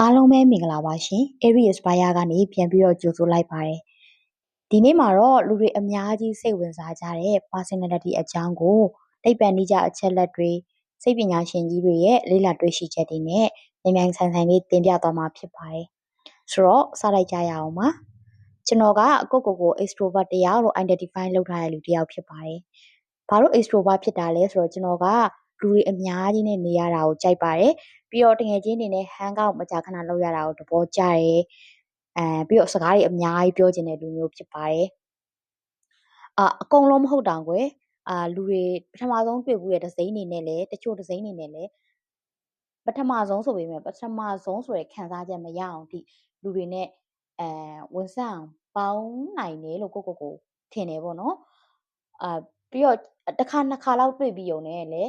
အားလုံးပဲမင်္ဂလာပါရှင် Aries Buyer ကနေပြန်ပြီးတော့ကြိုဆိုလိုက်ပါတယ်ဒီနေ့မှာတော့လူတွေအများကြီးစိတ်ဝင်စားကြတဲ့ personality အကြောင်းကိုသိပ္ပံနည်းကျအချက်လက်တွေစိတ်ပညာရှင်ကြီးတွေရဲ့လေ့လာတွေ့ရှိချက်တွေနဲ့မြန်ဆိုင်လေးတင်ပြသွားမှာဖြစ်ပါတယ်ဆိုတော့စလိုက်ကြရအောင်ပါကျွန်တော်ကကို extrovert တယောက်လို့ identify လုပ်ထားတဲ့လူတယောက်ဖြစ်ပါတယ်ဘာလို့ extrovert ဖြစ်တာလဲဆိုတော့ကျွန်တော်ကလူတွေအများကြီးနဲ့နေရတာကိုကြိုက်ပါတယ်ပြီးတော့တကယ်ချင်းနေနဲ့ hang out မကြာခဏလုပ်ရတာကိုသဘောကျတယ်ပြီးတော့စကားတွေအများကြီးပြောချင်တဲ့လူမျိုးဖြစ်ပါတယ်အကုန်လုံးမဟုတ်တောင်ကွယ်လူတွေပထမဆုံးတွေ့ဘူးတဲ့ဒစိမ့်နေနဲ့လေတချို့ဒစိမ့်နေနဲ့လေပထမဆုံးဆိုပေမဲ့ပထမဆုံးဆိုတဲ့ခံစားချက်မရအောင်ဒီလူတွေနဲ့ဝန်ဆန့်ပေါင်းနိုင်တယ်လို့ကိုထင်တယ်ပေါ့နော်ပြီးတော့တစ်ခါနှစ်ခါလောက်တွေ့ပြီးုံနဲ့လေ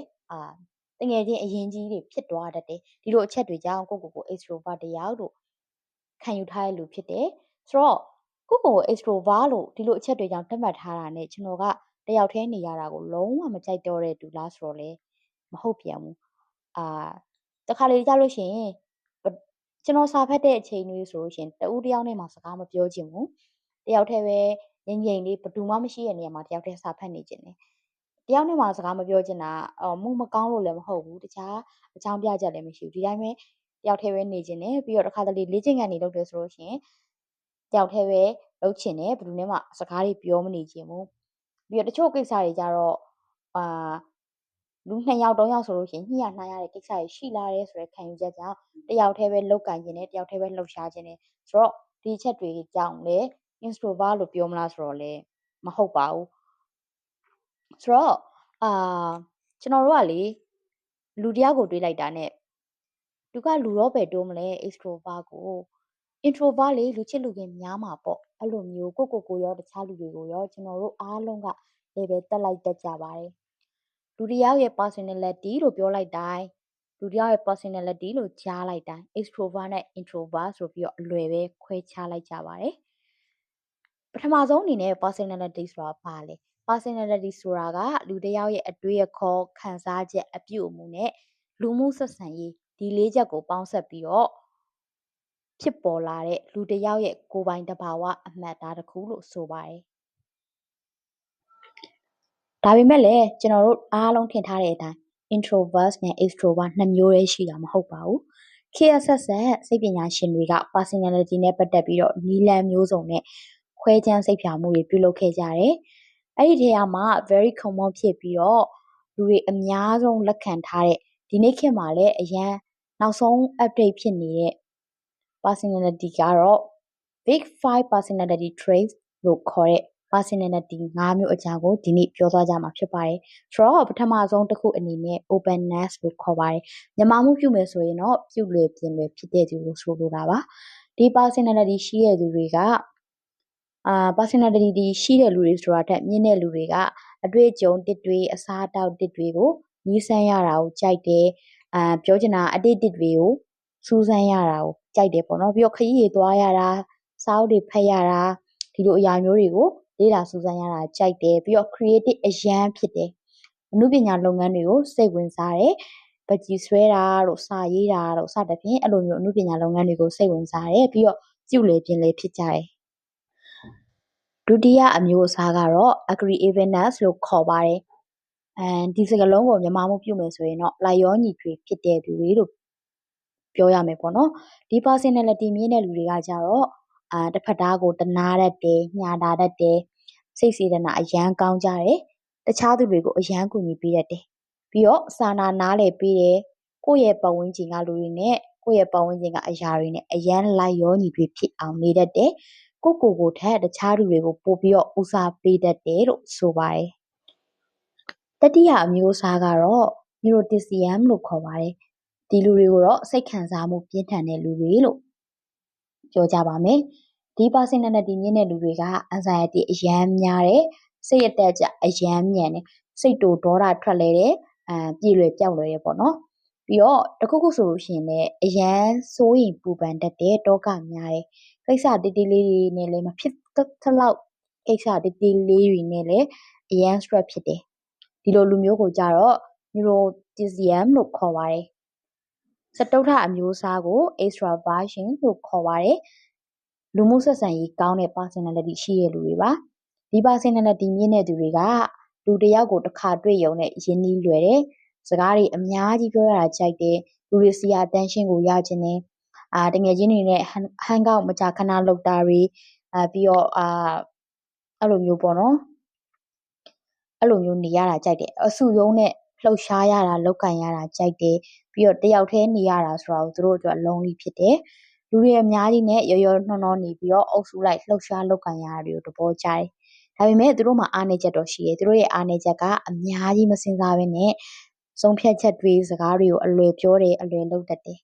တကယ်ချင်းအရင်ကြီးတွေဖြစ်သွားတတ်တယ်ဒီလိုအချက်တွေကြောင့်ကို extrovert တယောက်လို့ခံယူထားတဲ့လူဖြစ်တယ်ဆိုတော့ကို extrovert လို့ဒီလိုအချက်တွေကြောင့်သတ်မှတ်ထားတာနဲ့ကျွန်တော်ကတယောက်တည်းနေရတာကိုလုံးဝမကြိုက်တော့တဲ့သူလားဆိုတော့လေမဟုတ်ပြန်ဘူးတခါလေကြားလို့ရှိရင်ကျွန်တော်စာဖတ်တဲ့အချိန်တွေဆိုလို့ရှိရင်တဦးတယောက်နဲ့မှစကားမပြောချင်ဘူးတယောက်တည်းပဲငြိမ်ငြိမ်လေးဘယ်သူမှမရှိတဲ့နေရာမှာတယောက်တည်းစာဖတ်နေချင်တယ်တယောက်နဲ့မှစကားမပြောချင်တာမှုမကောင်းလို့လည်းမဟုတ်ဘူးတခြားအကြောင်းပြချက်လည်းမရှိဘူးဒီတိုင်းပဲတယောက်တည်းပဲနေချင်တယ်ပြီးတော့တစ်ခါတလေလေ့ကျင့်ခန်းနေလုပ်တယ်ဆိုလို့ရှိရင်တယောက်တည်းပဲလုပ်ချင်တယ်ဘယ်သူနဲ့မှစကားတွေပြောမနေချင်ဘူးပြီးတော့တချို့ကိစ္စတွေကြတော့လူ2ယောက်3ယောက်ဆိုလို့ရှိရင်ညှိရနှိုင်းရတဲ့ကိစ္စတွေရှိလာတယ်ဆိုတဲ့ခံယူချက်ကြောင့်တယောက်တည်းပဲလောက်ကင်ခြင်းနဲ့တယောက်တည်းပဲလှုပ်ရှားခြင်းနဲ့ဆိုတော့ဒီချက်တွေကြောင့်လေ introvert လို့ပြောမလားဆိုတော့လေမဟုတ်ပါဘူးဆိုတော့ကျွန်တော်တို့ကလေလူတယောက်ကိုတွေးလိုက်တာနဲ့သူကလူတော့ပဲတိုးမလဲ extrovert ကို introvert လေလူချစ်လူခင်များမှာပေါ့အဲ့လိုမျိုးကိုရောတခြားလူတွေကိုရောကျွန်တော်တို့အားလုံးကလည်းပဲတက်လိုက်တက်ကြပါတယ်လူတယောက်ရဲ့ personality လို့ပြောလိုက်တိုင်းလူတယောက်ရဲ့ personality လို့ကြားလိုက်တိုင်း extrovert နဲ့ introvert ဆိုပြီးတော့အလွယ်ပဲခွဲခြားလိုက်ကြပါတယ်ပထမဆုံးအနေနဲ့ personality ဆိုတာဘာလဲ personality ဆိုတာကလူတစ်ယောက်ရဲ့အတွေးအခေါ်ခံစားချက်အပြုအမူနဲ့လူမှုဆက်ဆံရေးဒီ၄ချက်ကိုပေါင်းစပ်ပြီးတော့ဖြစ်ပေါ်လာတဲ့လူတစ်ယောက်ရဲ့ကိုယ်ပိုင်တဘာဝအမှတ်အသားတစ်ခုလို့ဆိုပါတယ်ဒါပေမဲ့လည်းကျွန်တော်တို့အားလုံးထင်ထားတဲ့အတိုင်း introvert နဲ့ extrovert နှစ်မျိုးတည်းရှိတာမဟုတ်ပါဘူးခေတ်ဆက်စိတ်ပညာရှင်တွေက personality နဲ့ပတ်သက်ပြီးတော့နည်းလမ်းမျိုးစုံနဲ့ခွဲခြမ်းစိတ်ဖြာမှုတွေပြုလုပ်ခဲ့ကြတယ်။အဲ့ဒီထဲမှာ very common ဖြစ်ပြီးတော့လူတွေအများဆုံးလက်ခံထားတဲ့ဒီနေ့ခေတ်မှာလည်းအရန်နောက်ဆုံး update ဖြစ်နေတဲ့ personality ကတော့ big 5 personality traits လို့ခေါ်တဲ့ personality 5မျိုးအကြောင်းကိုဒီနေ့ပြောသွားကြမှာဖြစ်ပါတယ်။ဆိုတော့ပထမဆုံးတစ်ခုအနေနဲ့ openness လို့ခေါ်ပါတယ်။မြန်မာမှုပြုမယ်ဆိုရင်တော့ပြုလွယ်ပြင်လွယ်ဖြစ်တဲ့သူလို့ဆိုလိုတာပါ။ဒီ personality ရှိတဲ့သူတွေကpersonality ရှိတဲ့လူတွေဆိုတာထက်မြင့်တဲ့လူတွေကအတွေ့အကြုံတစ်တွေအစားအသောက်တစ်တွေကိုနီးစမ်းရတာကိုကြိုက်တယ်ပြောချင်တာအတိတ်တစ်တွေကိုစူးစမ်းရတာကိုကြိုက်တယ်ပေါ့နော်ပြီးတော့ခရီးတွေသွားရတာစာအုပ်တွေဖတ်ရတာဒီလိုအရာမျိုးတွေကိုလေ့လာစူးစမ်းရတာကြိုက်တယ်ပြီးတော့ creative အရန်ဖြစ်တယ်အမှုပညာလုပ်ငန်းတွေကိုစိတ်ဝင်စားတယ်ပကြီးဆွဲတာတို့စာရေးတာတို့စသဖြင့်အဲ့လိုမျိုးအမှုပညာလုပ်ငန်းတွေကိုစိတ်ဝင်စားတယ်ပြီးတော့ပြုလေပြင်လေဖြစ်ကြတယ်ဒုတိယအမျိုးအစားကတော့ agreeableness လို့ခေါ်ပါတယ်ဒီစကားလုံးကိုမြန်မာမှုပြုမယ်ဆိုရင်တော့လိုက်ရောညီထွေဖြစ်တဲ့သူတွေလို့ပြောရမယ်ပေါ့နော်ဒီ personality မြင့်တဲ့လူတွေကကြတော့တစ်ဖက်သားကိုတနာတတ်တယ်ညှာတာတတ်တယ်စိတ်စေတနာအရန်ကောင်းကြတယ်တခြားသူတွေကိုအရန်ကူညီပေးတတ်တယ်ပြီးတော့စာနားလည်ပေးတယ်ကိုယ့်ရဲ့ပတ်ဝန်းကျင်ကလူတွေနဲ့ကိုယ့်ရဲ့ပတ်ဝန်းကျင်ကအရာတွေနဲ့အရန်လိုက်ရောညီထွေဖြစ်အောင်နေတတ်တယ်ကိုထက်တခြားသူတွေကိုပို့ပြီးတော့ဦးစားပေးတတ်တယ်လို့ဆိုပါတယ်တတိယအမျိုးအစားကတော့ neuroticism လို့ခေါ်ပါတယ်ဒီလူတွေကိုတော့စိတ်ခံစားမှုပြင်းထန်တဲ့လူတွေလို့ပြောကြပါမယ်ဒီ personality မြင့်တဲ့လူတွေက anxiety အရန်များတယ်စိတ်အတက်ကြအရန်မြန်တယ်စိတ်တူဒေါသထွက်လဲတယ်ပြေလွယ်ပြောက်လွယ်တယ်ပေါ့နော်ပြီးတော့တခုဆိုလို့ရှိရင်လည်းအရန်စိုးရင်ပူပန်တတ်တယ်တောကများတယ်ကိစ္စတိတိလေးတွေနဲ့လည်းမဖြစ်သလောက်ကိစ္စတိတိလေးတွေနဲ့လည်းအရန် stress ဖြစ်တယ်ဒီလိုလူမျိုးကိုကြတော့ neuroticism လို့ခေါ်ပါတယ် စတုထအမျိုးအစားကို extraversion လို့ခေါ်ပါတယ်လူမှုဆက်ဆံရေးကောင်းတဲ့ personality ရှိတဲ့လူတွေပါဒီ personality မြင့်တဲ့သူတွေကလူတစ်ယောက်ကိုတစ်ခါတွေ့ရုံနဲ့ရင်းနှီးလွယ်တယ်စကားတွေအများကြီးပြောရတာကြိုက်တယ်လူတွေစီattention ကိုရခြင်းနဲ့တကယ်ချင်းတွေနဲ့ hang out မကြာခဏလုပ်တာတွေပြီးတော့အဲ့လိုမျိုးပေါ့နော်အဲ့လိုမျိုးနေရတာကြိုက်တယ်အစုယုံနဲ့လှုပ်ရှားရတာလောက်ကင်ရတာကြိုက်တယ်ပြီးတော့တယောက်တည်းနေရတာဆိုတော့သူတို့အတွက် lonely ဖြစ်တယ်လူတွေအများကြီးနဲ့ရောရောနှောနှောနေပြီးတော့အုပ်စုလိုက်လှုပ်ရှားလောက်ကင်ရတာတွေကိုသဘောကျတယ်ဒါပေမဲ့သူတို့မှာအားနည်းချက်တော့ရှိတယ်သူတို့ရဲ့အားနည်းချက်ကအများကြီးမစင်စားဘဲနဲ့ဆုံးဖြတ်ချက်တွေစကားတွေကိုအလွယ်ပြောတယ်အလွယ်လုပ်တတ်တယ်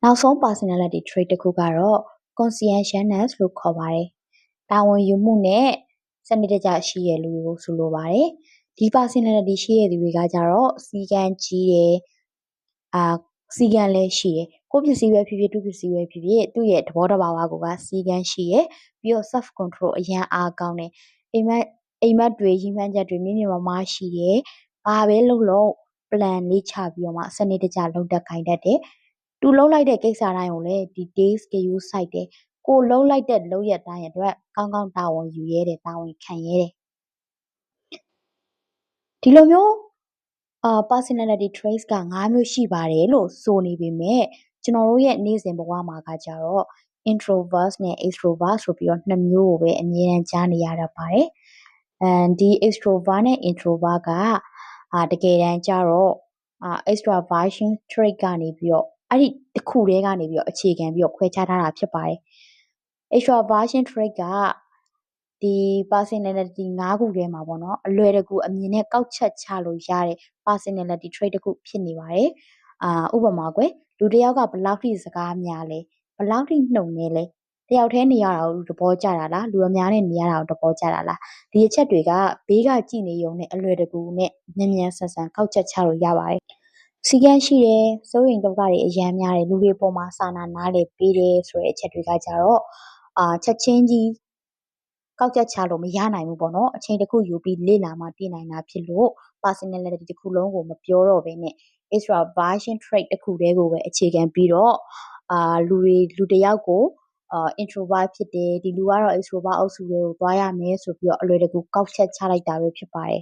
နောက်ဆုံး personality trait တစ်ခုကတော့ conscientiousness လို့ခေါ်ပါတယ်တာဝန်ယူမှုနဲ့စနစ်တကျရှိရလူတွေကိုဆိုလိုပါတယ်ဒီ personality ရှိရသူတွေကကြတော့စီကံကြီးတယ်စီကံလည်းရှိတယ်ကိုပစ္စည်းပဲဖြစ်ဖြစ်သူပစ္စည်းပဲဖြစ်ဖြစ်သူ့ရဲ့သဘောတဘာဝကိုကစီကံရှိရပြီးတော့ self control အရန်အားကောင်းတယ်အိမ်မက်တွေရည်မှန်းချက်တွေမြင့်မြင့်မားမားရှိတယ်ဘာပဲလုပ်လို့ plan လေးချပြီးတော့မှစနစ်တကျလုပ်တတ်ခိုင်းတတ်တယ်သူလှုပ်လိုက်တဲ့ကိစ္စတိုင်းကိုလည်း details ကယူဆိုင်တယ်ကိုလှုပ်လိုက်တဲ့လုပ်ရက်တိုင်းအတွက်ကောင်းကောင်းတာဝန်ယူရဲတယ်တာဝန်ခံရဲတယ်ဒီလိုမျိုးpersonality traits က5မျိုးရှိပါတယ်လို့ဆိုနေပေမဲ့ကျွန်တော်တို့ရဲ့နေ့စဉ်ဘဝမှာကကြတော့ introvert နဲ့ extrovert ဆိုပြီးတော့2မျိုးကိုပဲအမြဲတမ်းကြားနေရတတ်ပါတယ်ဒီ extrovert နဲ့ introvert ကတကယ်တမ်းကျတော့extraversion trait ကနေပြီးတော့အဲ့ဒီတစ်ခုတည်းကနေပြီးတော့အခြေခံပြီးတော့ခွဲခြားထားတာဖြစ်ပါတယ် extraversion trait ကဒီ personality 5ခုထဲမှာပေါ့နော်အလွယ်တကူအမြင်နဲ့ကောက်ချက်ချလို့ရတဲ့ personality trait တစ်ခုဖြစ်နေပါတယ်ဥပမာကွယ်လူတစ်ယောက်ကဘယ်လောက်ထိစကားများလဲဘယ်လောက်ထိနှုတ်နေလဲတယောက်တည်းနေရတာကိုသဘောကျတာလားလူအများနဲ့နေရတာကိုသဘောကျတာလားဒီအချက်တွေကဘေးကကြည့်နေရုံနဲ့အလွယ်တကူနဲ့မြန်မြန်ဆန်ဆန်ကောက်ချက်ချလို့ရပါတယ်စီကံရှိတယ်စိုးရိမ်ဒုက္ခတွေအများများတယ်လူတွေပေါ်မှာစာနာနားလေပေးတယ်ဆိုတဲ့အချက်တွေကကြတော့ချက်ချင်းကြီးကောက်ချက်ချလို့မရနိုင်ဘူးပေါ့နော်အချိန်တစ်ခုယူပြီးလေ့လာမှသိနိုင်တာဖြစ်လို့ personality တစ်ခုလုံးကိုမပြောတော့ဘဲနဲ့ extraversion trait တစ်ခုတည်းကိုပဲအခြေခံပြီးတော့လူတစ်ယောက်ကိုintrovert ဖြစ်တယ်ဒီလူကတော့ extrovert အုပ်စုတွေကိုသွားရမယ်ဆိုပြီးတော့အလွယ်တကူကောက်ချက်ချလိုက်တာပဲဖြစ်ပါတယ်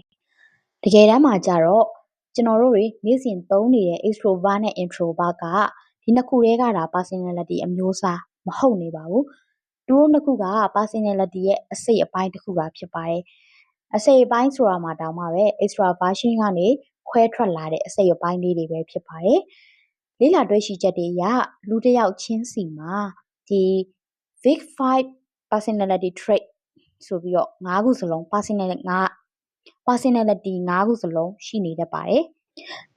တကယ်တမ်းမှာကြတော့ကျွန်တော်တို့တွေနေ့စဉ်သုံးနေတဲ့ extrovert နဲ့ introvert ကဒီနှစ်ခုတည်းကတာ personality အမျိုးအစားမဟုတ်နေပါဘူးသူတို့နှစ်ခုက personality ရဲ့အစိတ်အပိုင်းတစ်ခုပါဖြစ်ပါတယ်အစိတ်အပိုင်းဆိုတာမှာတောင်မှပဲ extraversion ကနေခွဲထွက်လာတဲ့အစိတ်အပိုင်းလေးတွေပဲဖြစ်ပါတယ်လေ့လာတွေ့ရှိချက်တွေအရလူတစ်ယောက်ချင်းစီမှာဒီ big 5 personality trait ဆိုပြီးတော့5ခုစလုံး personality 5ခုစလုံးရှိနေတတ်ပါတယ်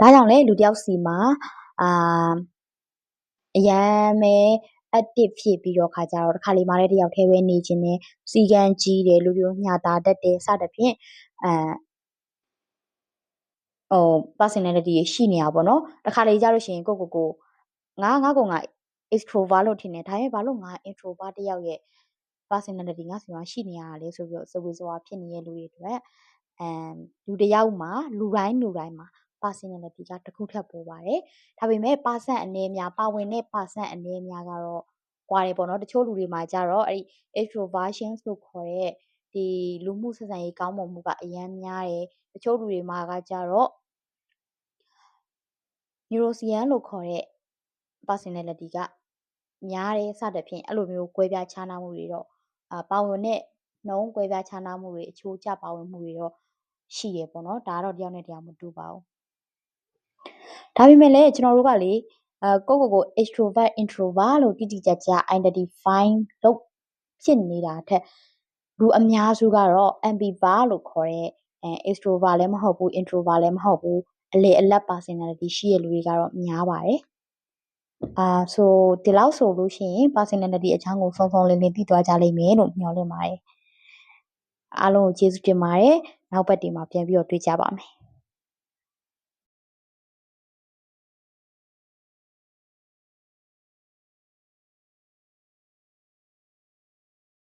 ဒါကြောင့်လေလူတစ်ယောက်စီမှာအရန်ပဲ active ဖြစ်ပြီးတော့ခါကြတော့တစ်ခါလေမှလည်းတယောက်တည်းပဲနေခြင်းနဲ့စီကံကြီးတယ်လူမျိုးညှာတာတတ်တယ်စသဖြင့်personality ရှိနေတာပေါ့နော်တစ်ခါလေကြလို့ရှိရင်ကိုငါ extrovert လို့ထင်တယ်ဒါပေမဲ့ဘာလို့ငါ introvert တယောက်ရဲ့ personality ငါစီမှာရှိနေရတာလဲဆိုပြီးတော့စဝေးစွာဖြစ်နေတဲ့လူတွေအတွက်လူတစ်ယောက်မှာလူတိုင်းမှာ personality ကတစ်ခုထပ်ပေါ်ပါတယ်ဒါပေမဲ့ပါဝင်တဲ့ person အနေများကတော့ကွာတယ်ပေါ့နော်တချို့လူတွေမှာကြတော့အဲ့ဒီ extroversion လို့ခေါ်တဲ့ဒီလူမှုဆက်ဆံရေးကောင်းမွန်မှုကအရန်များတယ်တချို့လူတွေမှာကကြတော့ neuroscience လို့ခေါ်တဲ့ personality ကများတယ်စသဖြင့်အဲ့လိုမျိုးကွဲပြားခြားနားမှုတွေတော့ပါဝင်တဲ့နှုံးကွဲပြားခြားနားမှုတွေအချိုးကျပါဝင်မှုတွေတော့ရှိတယ်ပေါ့နော်ဒါကတော့တယောက်နဲ့တယောက်မတူပါဘူးဒါပေမဲ့လည်းကျွန်တော်တို့ကလေကို extrovert introvert လို့တိတိကျကျ identify လုပ်ဖြစ်နေတာထက်လူအများစုကတော့ ambivert လို့ခေါ်တဲ့ extrovert လည်းမဟုတ်ဘူး introvert လည်းမဟုတ်ဘူးအလေအလတ် personality ရှိတဲ့လူတွေကတော့များပါတယ်ဆိုဒီလောက်ဆိုလို့ရှိရင် personality အကြောင်းကိုစုံစုံလင်လင်သိသွားကြလိမ့်မယ်လို့မျှော်လင့်ပါတယ်အားလုံးကိုကျေးဇူးတင်ပါတယ်နောက်ပတ်ဒီမှာပြန်ပြီးတော့တွေ့ကြပါမယ်